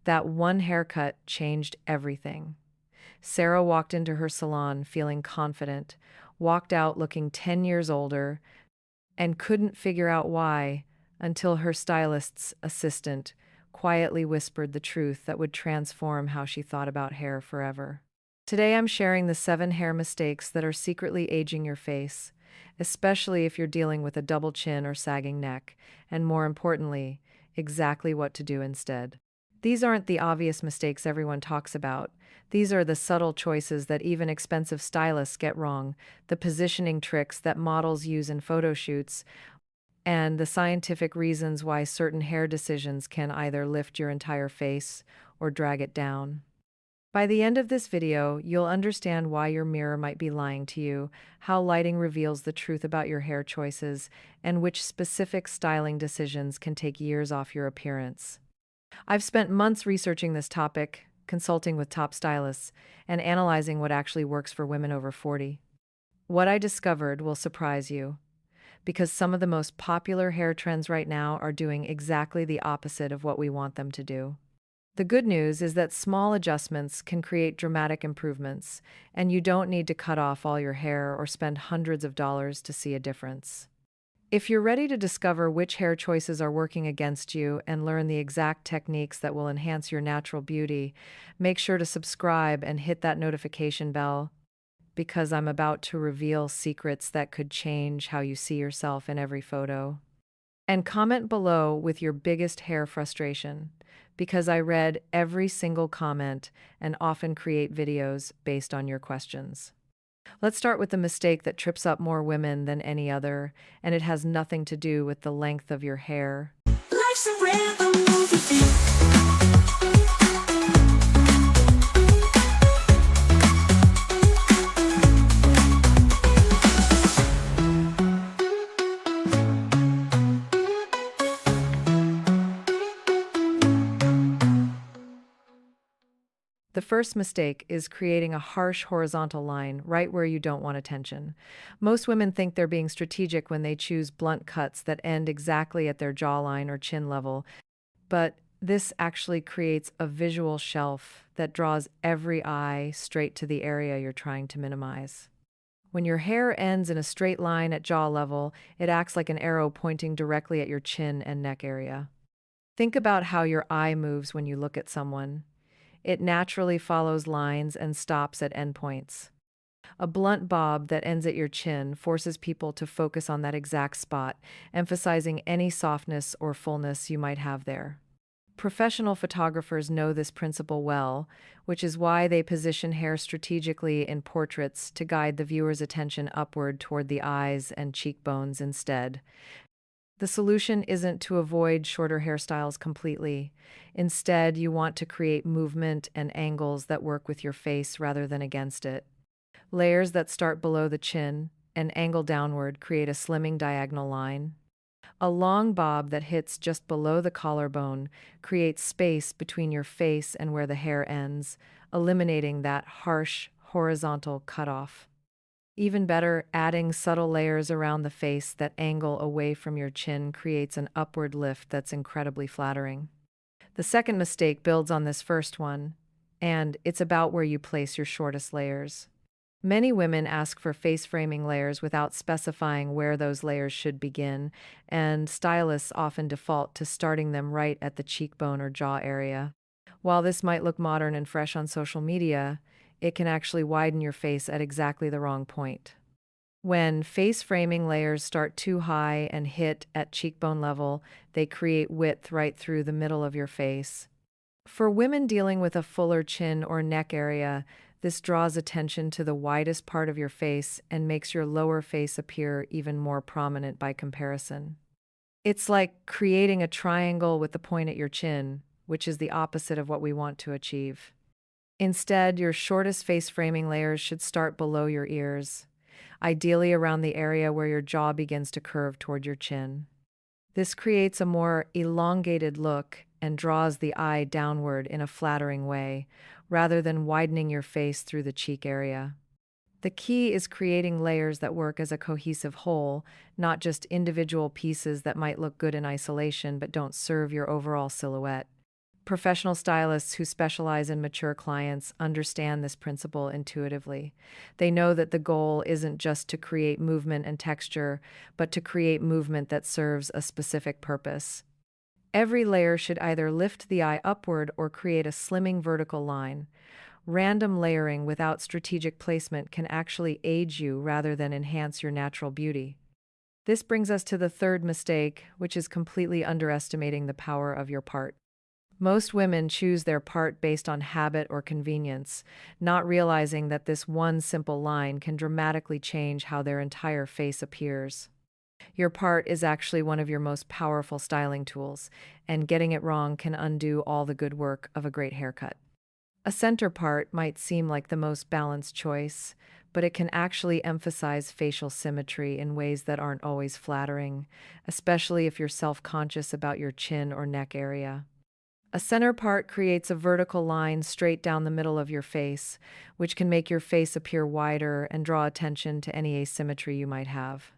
That one haircut changed everything. Sarah walked into her salon feeling confident, walked out looking 10 years older, and couldn't figure out why until her stylist's assistant quietly whispered the truth that would transform how she thought about hair forever. Today, I'm sharing the 7 hair mistakes that are secretly aging your face, especially if you're dealing with a double chin or sagging neck, and more importantly, exactly what to do instead. These aren't the obvious mistakes everyone talks about. These are the subtle choices that even expensive stylists get wrong, the positioning tricks that models use in photo shoots, and the scientific reasons why certain hair decisions can either lift your entire face or drag it down. By the end of this video, you'll understand why your mirror might be lying to you, how lighting reveals the truth about your hair choices, and which specific styling decisions can take years off your appearance. I've spent months researching this topic, consulting with top stylists, and analyzing what actually works for women over 40. What I discovered will surprise you, because some of the most popular hair trends right now are doing exactly the opposite of what we want them to do. The good news is that small adjustments can create dramatic improvements, and you don't need to cut off all your hair or spend hundreds of dollars to see a difference. If you're ready to discover which hair choices are working against you and learn the exact techniques that will enhance your natural beauty, make sure to subscribe and hit that notification bell, because I'm about to reveal secrets that could change how you see yourself in every photo. And comment below with your biggest hair frustration, because I read every single comment and often create videos based on your questions. Let's start with the mistake that trips up more women than any other, and it has nothing to do with the length of your hair. Life's a rhythm movie. The first mistake is creating a harsh horizontal line right where you don't want attention. Most women think they're being strategic when they choose blunt cuts that end exactly at their jawline or chin level, but this actually creates a visual shelf that draws every eye straight to the area you're trying to minimize. When your hair ends in a straight line at jaw level, it acts like an arrow pointing directly at your chin and neck area. Think about how your eye moves when you look at someone. It naturally follows lines and stops at endpoints. A blunt bob that ends at your chin forces people to focus on that exact spot, emphasizing any softness or fullness you might have there. Professional photographers know this principle well, which is why they position hair strategically in portraits to guide the viewer's attention upward toward the eyes and cheekbones instead. The solution isn't to avoid shorter hairstyles completely. Instead, you want to create movement and angles that work with your face rather than against it. Layers that start below the chin and angle downward create a slimming diagonal line. A long bob that hits just below the collarbone creates space between your face and where the hair ends, eliminating that harsh horizontal cutoff. Even better, adding subtle layers around the face that angle away from your chin creates an upward lift that's incredibly flattering. The second mistake builds on this first one, and it's about where you place your shortest layers. Many women ask for face framing layers without specifying where those layers should begin, and stylists often default to starting them right at the cheekbone or jaw area. While this might look modern and fresh on social media, it can actually widen your face at exactly the wrong point. When face framing layers start too high and hit at cheekbone level, they create width right through the middle of your face. For women dealing with a fuller chin or neck area, this draws attention to the widest part of your face and makes your lower face appear even more prominent by comparison. It's like creating a triangle with the point at your chin, which is the opposite of what we want to achieve. Instead, your shortest face framing layers should start below your ears, ideally around the area where your jaw begins to curve toward your chin. This creates a more elongated look and draws the eye downward in a flattering way, rather than widening your face through the cheek area. The key is creating layers that work as a cohesive whole, not just individual pieces that might look good in isolation but don't serve your overall silhouette. Professional stylists who specialize in mature clients understand this principle intuitively. They know that the goal isn't just to create movement and texture, but to create movement that serves a specific purpose. Every layer should either lift the eye upward or create a slimming vertical line. Random layering without strategic placement can actually age you rather than enhance your natural beauty. This brings us to the third mistake, which is completely underestimating the power of your part. Most women choose their part based on habit or convenience, not realizing that this one simple line can dramatically change how their entire face appears. Your part is actually one of your most powerful styling tools, and getting it wrong can undo all the good work of a great haircut. A center part might seem like the most balanced choice, but it can actually emphasize facial symmetry in ways that aren't always flattering, especially if you're self-conscious about your chin or neck area. A center part creates a vertical line straight down the middle of your face, which can make your face appear wider and draw attention to any asymmetry you might have.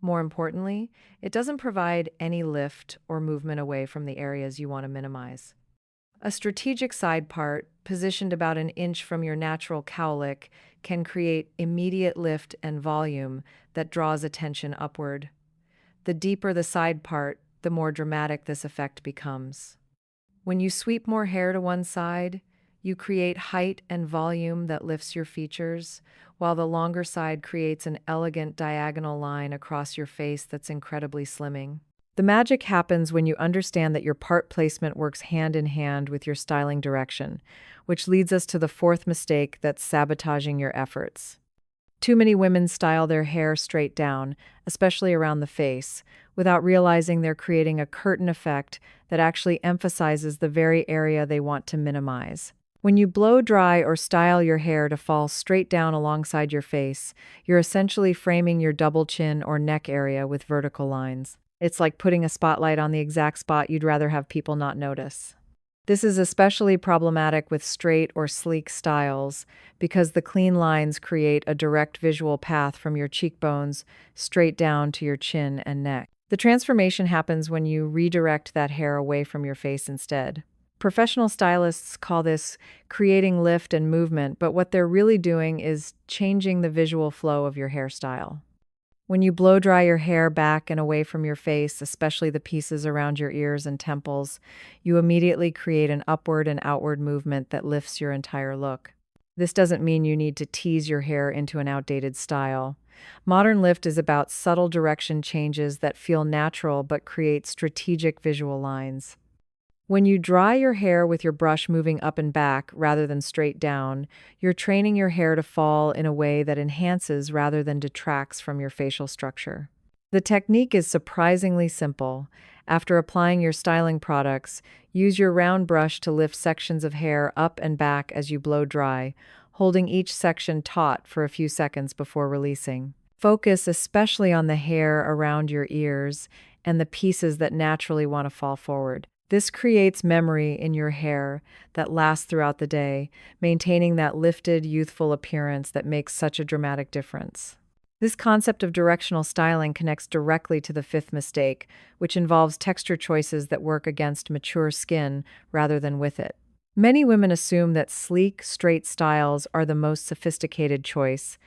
More importantly, it doesn't provide any lift or movement away from the areas you want to minimize. A strategic side part, positioned about an inch from your natural cowlick, can create immediate lift and volume that draws attention upward. The deeper the side part, the more dramatic this effect becomes. When you sweep more hair to one side, you create height and volume that lifts your features, while the longer side creates an elegant diagonal line across your face that's incredibly slimming. The magic happens when you understand that your part placement works hand in hand with your styling direction, which leads us to the fourth mistake that's sabotaging your efforts. Too many women style their hair straight down, especially around the face, without realizing they're creating a curtain effect that actually emphasizes the very area they want to minimize. When you blow dry or style your hair to fall straight down alongside your face, you're essentially framing your double chin or neck area with vertical lines. It's like putting a spotlight on the exact spot you'd rather have people not notice. This is especially problematic with straight or sleek styles because the clean lines create a direct visual path from your cheekbones straight down to your chin and neck. The transformation happens when you redirect that hair away from your face instead. Professional stylists call this creating lift and movement, but what they're really doing is changing the visual flow of your hairstyle. When you blow dry your hair back and away from your face, especially the pieces around your ears and temples, you immediately create an upward and outward movement that lifts your entire look. This doesn't mean you need to tease your hair into an outdated style. Modern lift is about subtle direction changes that feel natural but create strategic visual lines. When you dry your hair with your brush moving up and back rather than straight down, you're training your hair to fall in a way that enhances rather than detracts from your facial structure. The technique is surprisingly simple. After applying your styling products, use your round brush to lift sections of hair up and back as you blow dry, holding each section taut for a few seconds before releasing. Focus especially on the hair around your ears and the pieces that naturally want to fall forward. This creates memory in your hair that lasts throughout the day, maintaining that lifted, youthful appearance that makes such a dramatic difference. This concept of directional styling connects directly to the fifth mistake, which involves texture choices that work against mature skin rather than with it. Many women assume that sleek, straight styles are the most sophisticated choice,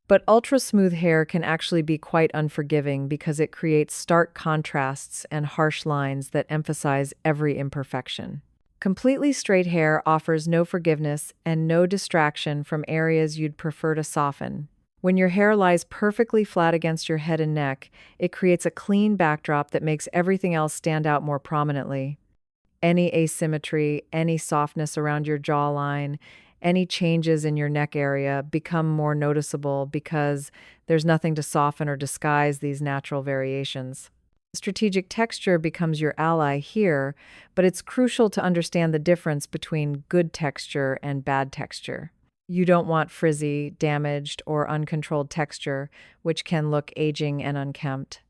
but ultra-smooth hair can actually be quite unforgiving because it creates stark contrasts and harsh lines that emphasize every imperfection. Completely straight hair offers no forgiveness and no distraction from areas you'd prefer to soften. When your hair lies perfectly flat against your head and neck, it creates a clean backdrop that makes everything else stand out more prominently. Any asymmetry, any softness around your jawline, any changes in your neck area become more noticeable because there's nothing to soften or disguise these natural variations. Strategic texture becomes your ally here, but it's crucial to understand the difference between good texture and bad texture. You don't want frizzy, damaged, or uncontrolled texture, which can look aging and unkempt.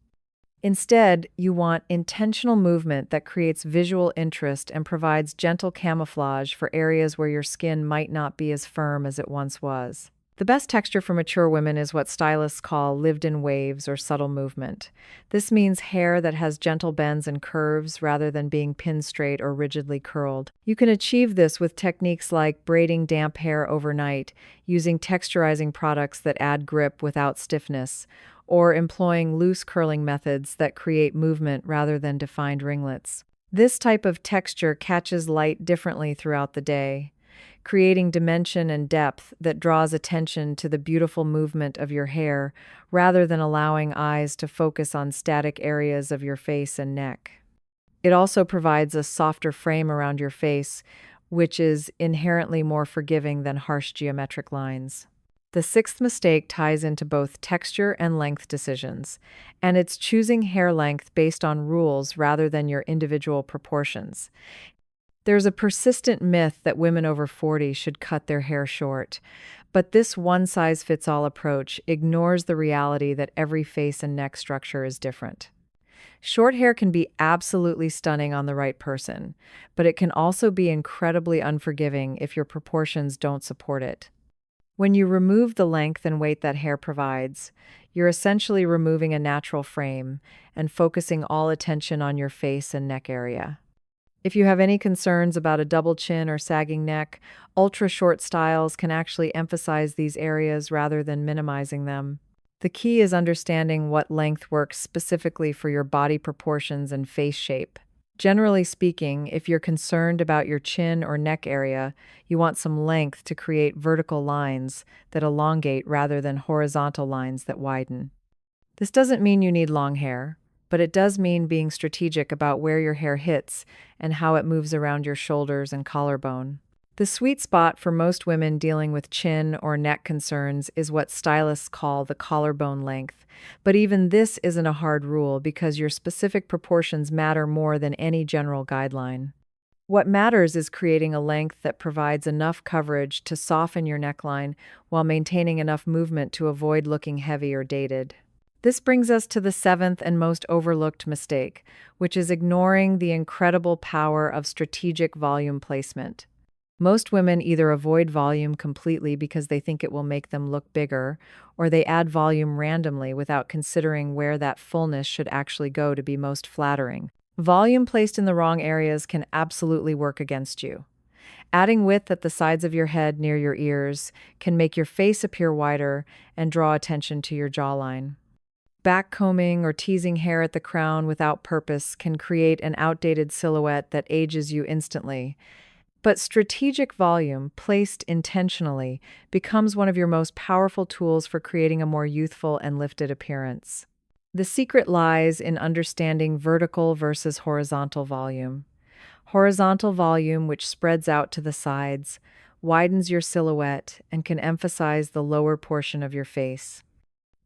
Instead, you want intentional movement that creates visual interest and provides gentle camouflage for areas where your skin might not be as firm as it once was. The best texture for mature women is what stylists call lived-in waves or subtle movement. This means hair that has gentle bends and curves rather than being pin straight or rigidly curled. You can achieve this with techniques like braiding damp hair overnight, using texturizing products that add grip without stiffness, or employing loose curling methods that create movement rather than defined ringlets. This type of texture catches light differently throughout the day, creating dimension and depth that draws attention to the beautiful movement of your hair rather than allowing eyes to focus on static areas of your face and neck. It also provides a softer frame around your face, which is inherently more forgiving than harsh geometric lines. The sixth mistake ties into both texture and length decisions, and it's choosing hair length based on rules rather than your individual proportions. There's a persistent myth that women over 40 should cut their hair short, but this one-size-fits-all approach ignores the reality that every face and neck structure is different. Short hair can be absolutely stunning on the right person, but it can also be incredibly unforgiving if your proportions don't support it. When you remove the length and weight that hair provides, you're essentially removing a natural frame and focusing all attention on your face and neck area. If you have any concerns about a double chin or sagging neck, ultra-short styles can actually emphasize these areas rather than minimizing them. The key is understanding what length works specifically for your body proportions and face shape. Generally speaking, if you're concerned about your chin or neck area, you want some length to create vertical lines that elongate rather than horizontal lines that widen. This doesn't mean you need long hair, but it does mean being strategic about where your hair hits and how it moves around your shoulders and collarbone. The sweet spot for most women dealing with chin or neck concerns is what stylists call the collarbone length, but even this isn't a hard rule because your specific proportions matter more than any general guideline. What matters is creating a length that provides enough coverage to soften your neckline while maintaining enough movement to avoid looking heavy or dated. This brings us to the seventh and most overlooked mistake, which is ignoring the incredible power of strategic volume placement. Most women either avoid volume completely because they think it will make them look bigger, or they add volume randomly without considering where that fullness should actually go to be most flattering. Volume placed in the wrong areas can absolutely work against you. Adding width at the sides of your head near your ears can make your face appear wider and draw attention to your jawline. Backcombing or teasing hair at the crown without purpose can create an outdated silhouette that ages you instantly. But strategic volume, placed intentionally, becomes one of your most powerful tools for creating a more youthful and lifted appearance. The secret lies in understanding vertical versus horizontal volume. Horizontal volume, which spreads out to the sides, widens your silhouette and can emphasize the lower portion of your face.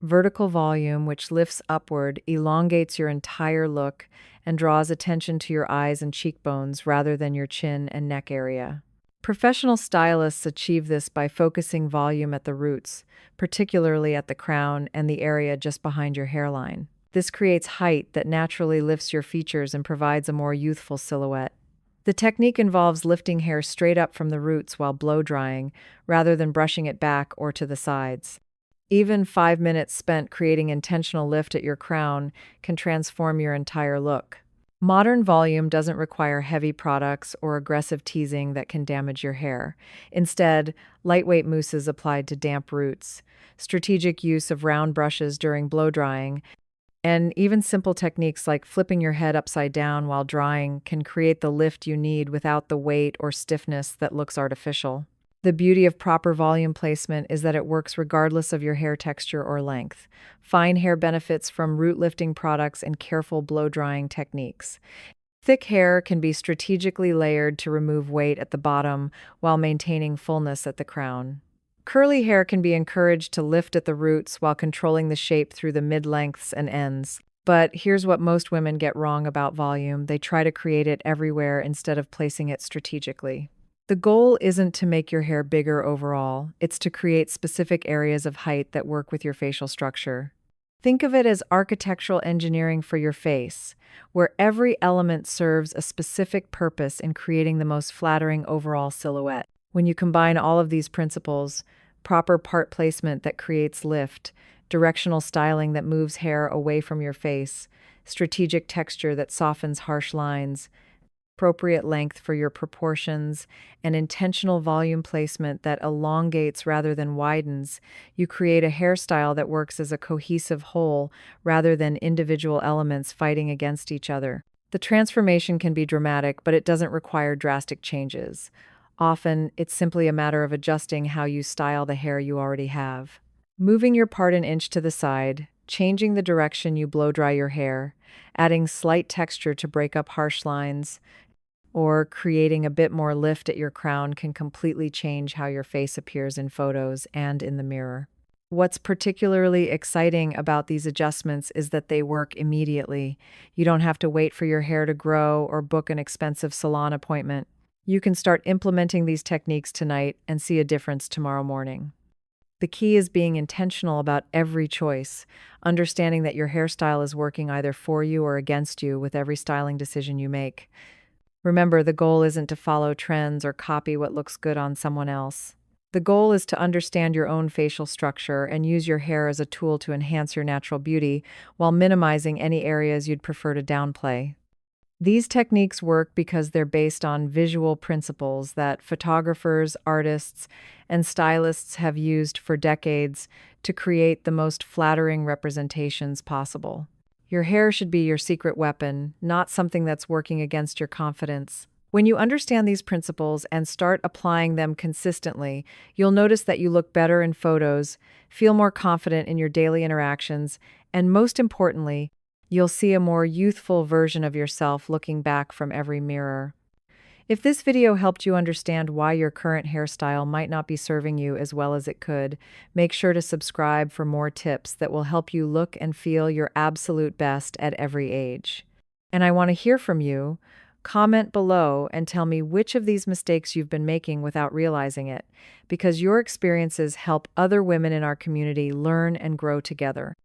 Vertical volume, which lifts upward, elongates your entire look and draws attention to your eyes and cheekbones rather than your chin and neck area. Professional stylists achieve this by focusing volume at the roots, particularly at the crown and the area just behind your hairline. This creates height that naturally lifts your features and provides a more youthful silhouette. The technique involves lifting hair straight up from the roots while blow drying, rather than brushing it back or to the sides. Even 5 minutes spent creating intentional lift at your crown can transform your entire look. Modern volume doesn't require heavy products or aggressive teasing that can damage your hair. Instead, lightweight mousse is applied to damp roots, strategic use of round brushes during blow drying, and even simple techniques like flipping your head upside down while drying can create the lift you need without the weight or stiffness that looks artificial. The beauty of proper volume placement is that it works regardless of your hair texture or length. Fine hair benefits from root lifting products and careful blow drying techniques. Thick hair can be strategically layered to remove weight at the bottom while maintaining fullness at the crown. Curly hair can be encouraged to lift at the roots while controlling the shape through the mid-lengths and ends. But here's what most women get wrong about volume. They try to create it everywhere instead of placing it strategically. The goal isn't to make your hair bigger overall, it's to create specific areas of height that work with your facial structure. Think of it as architectural engineering for your face, where every element serves a specific purpose in creating the most flattering overall silhouette. When you combine all of these principles, proper part placement that creates lift, directional styling that moves hair away from your face, strategic texture that softens harsh lines, appropriate length for your proportions, and intentional volume placement that elongates rather than widens, you create a hairstyle that works as a cohesive whole rather than individual elements fighting against each other. The transformation can be dramatic, but it doesn't require drastic changes. Often, it's simply a matter of adjusting how you style the hair you already have. Moving your part an inch to the side, changing the direction you blow dry your hair, adding slight texture to break up harsh lines, or creating a bit more lift at your crown can completely change how your face appears in photos and in the mirror. What's particularly exciting about these adjustments is that they work immediately. You don't have to wait for your hair to grow or book an expensive salon appointment. You can start implementing these techniques tonight and see a difference tomorrow morning. The key is being intentional about every choice, understanding that your hairstyle is working either for you or against you with every styling decision you make. Remember, the goal isn't to follow trends or copy what looks good on someone else. The goal is to understand your own facial structure and use your hair as a tool to enhance your natural beauty while minimizing any areas you'd prefer to downplay. These techniques work because they're based on visual principles that photographers, artists, and stylists have used for decades to create the most flattering representations possible. Your hair should be your secret weapon, not something that's working against your confidence. When you understand these principles and start applying them consistently, you'll notice that you look better in photos, feel more confident in your daily interactions, and most importantly, you'll see a more youthful version of yourself looking back from every mirror. If this video helped you understand why your current hairstyle might not be serving you as well as it could, make sure to subscribe for more tips that will help you look and feel your absolute best at every age. And I want to hear from you. Comment below and tell me which of these mistakes you've been making without realizing it, because your experiences help other women in our community learn and grow together.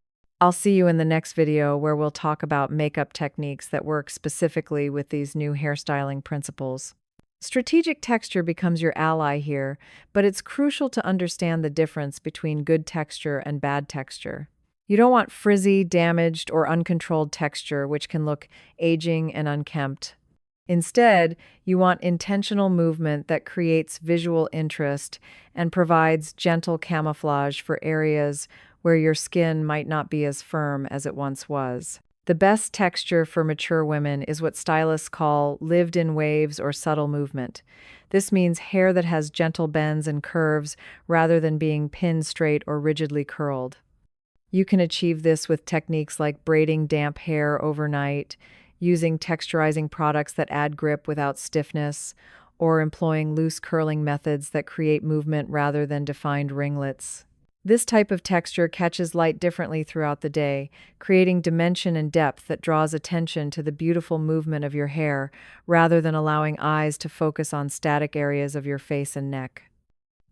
I'll see you in the next video where we'll talk about makeup techniques that work specifically with these new hairstyling principles. Strategic texture becomes your ally here, but it's crucial to understand the difference between good texture and bad texture. You don't want frizzy, damaged, or uncontrolled texture, which can look aging and unkempt. Instead, you want intentional movement that creates visual interest and provides gentle camouflage for areas where your skin might not be as firm as it once was. The best texture for mature women is what stylists call lived-in waves or subtle movement. This means hair that has gentle bends and curves rather than being pinned straight or rigidly curled. You can achieve this with techniques like braiding damp hair overnight, using texturizing products that add grip without stiffness, or employing loose curling methods that create movement rather than defined ringlets. This type of texture catches light differently throughout the day, creating dimension and depth that draws attention to the beautiful movement of your hair rather than allowing eyes to focus on static areas of your face and neck.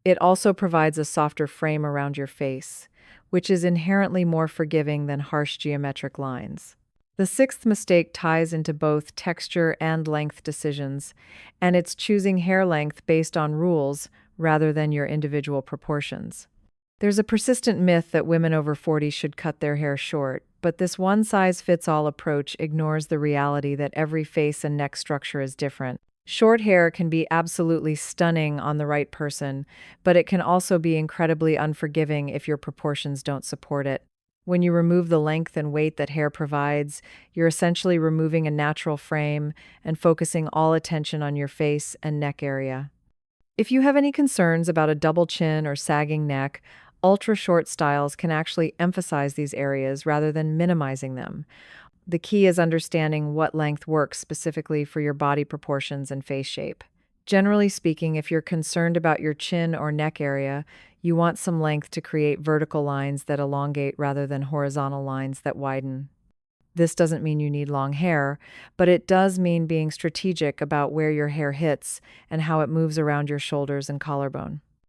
It also provides a softer frame around your face, which is inherently more forgiving than harsh geometric lines. The sixth mistake ties into both texture and length decisions, and it's choosing hair length based on rules rather than your individual proportions. There's a persistent myth that women over 40 should cut their hair short, but this one-size-fits-all approach ignores the reality that every face and neck structure is different. Short hair can be absolutely stunning on the right person, but it can also be incredibly unforgiving if your proportions don't support it. When you remove the length and weight that hair provides, you're essentially removing a natural frame and focusing all attention on your face and neck area. If you have any concerns about a double chin or sagging neck, ultra-short styles can actually emphasize these areas rather than minimizing them. The key is understanding what length works specifically for your body proportions and face shape. Generally speaking, if you're concerned about your chin or neck area, you want some length to create vertical lines that elongate rather than horizontal lines that widen. This doesn't mean you need long hair, but it does mean being strategic about where your hair hits and how it moves around your shoulders and collarbone.